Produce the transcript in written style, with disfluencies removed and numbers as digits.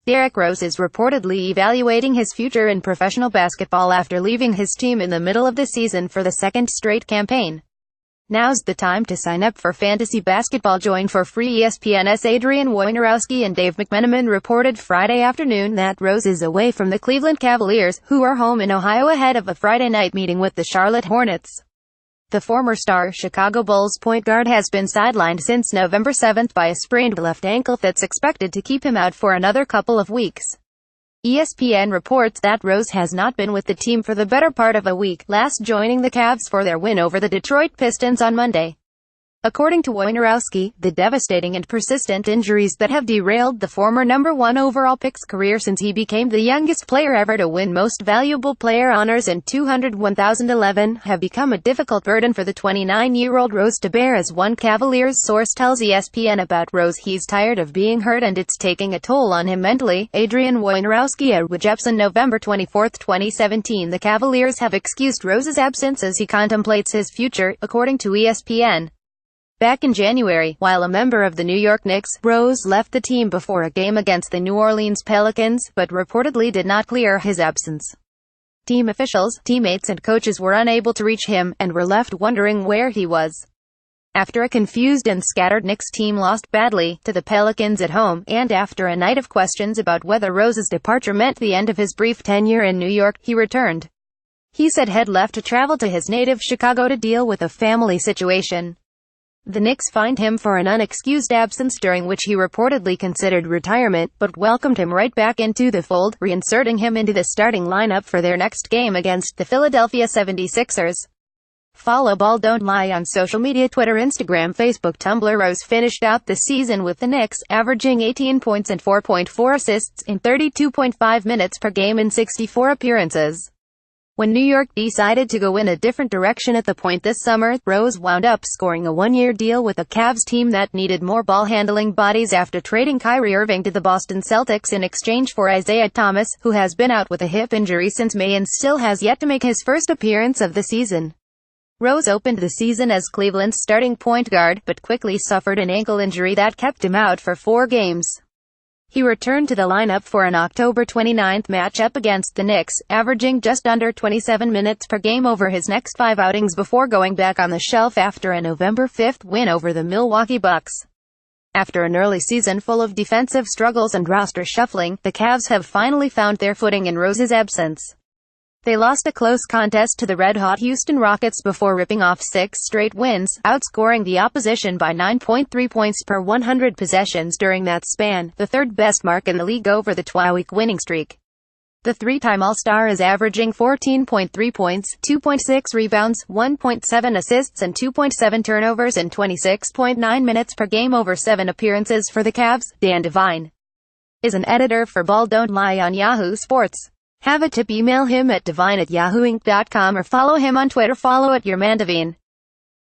Derrick Rose is reportedly evaluating his future in professional basketball after leaving his team in the middle of the season for the second straight campaign. Now's the time to sign up for fantasy basketball. Join for free. ESPN's Adrian Wojnarowski and Dave McMenamin reported Friday afternoon that Rose is away from the Cleveland Cavaliers, who are home in Ohio ahead of a Friday night meeting with the Charlotte Hornets. The former star Chicago Bulls point guard has been sidelined since November 7 by a sprained left ankle that's expected to keep him out for another couple of weeks. ESPN reports that Rose has not been with the team for the better part of a week, last joining the Cavs for their win over the Detroit Pistons on Monday. According to Wojnarowski, the devastating and persistent injuries that have derailed the former number 1 overall pick's career since he became the youngest player ever to win Most Valuable Player honors in 2011 have become a difficult burden for the 29-year-old Rose to bear. As one Cavaliers source tells ESPN about Rose, he's tired of being hurt and it's taking a toll on him mentally. Adrian Wojnarowski at Wjepson November 24, 2017. The Cavaliers have excused Rose's absence as he contemplates his future, according to ESPN. Back in January, while a member of the New York Knicks, Rose left the team before a game against the New Orleans Pelicans, but reportedly did not clear his absence. Team officials, teammates and coaches were unable to reach him, and were left wondering where he was. After a confused and scattered Knicks team lost badly to the Pelicans at home, and after a night of questions about whether Rose's departure meant the end of his brief tenure in New York, he returned. He said he'd left to travel to his native Chicago to deal with a family situation. The Knicks fined him for an unexcused absence during which he reportedly considered retirement, but welcomed him right back into the fold, reinserting him into the starting lineup for their next game against the Philadelphia 76ers. Follow Ball Don't Lie on social media: Twitter, Instagram, Facebook, Tumblr. Rose finished out the season with the Knicks, averaging 18 points and 4.4 assists in 32.5 minutes per game in 64 appearances. When New York decided to go in a different direction at the point this summer, Rose wound up scoring a one-year deal with a Cavs team that needed more ball-handling bodies after trading Kyrie Irving to the Boston Celtics in exchange for Isaiah Thomas, who has been out with a hip injury since May and still has yet to make his first appearance of the season. Rose opened the season as Cleveland's starting point guard, but quickly suffered an ankle injury that kept him out for 4 games. He returned to the lineup for an October 29 matchup against the Knicks, averaging just under 27 minutes per game over his next 5 outings before going back on the shelf after a November 5 win over the Milwaukee Bucks. After an early season full of defensive struggles and roster shuffling, the Cavs have finally found their footing in Rose's absence. They lost a close contest to the red-hot Houston Rockets before ripping off 6 straight wins, outscoring the opposition by 9.3 points per 100 possessions during that span, the third-best mark in the league over the 12-week winning streak. The 3-time All-Star is averaging 14.3 points, 2.6 rebounds, 1.7 assists and 2.7 turnovers in 26.9 minutes per game over 7 appearances for the Cavs. Dan Devine is an editor for Ball Don't Lie on Yahoo Sports. Have a tip? Email him at devine@yahooinc.com or follow him on Twitter. Follow @yourmandevine.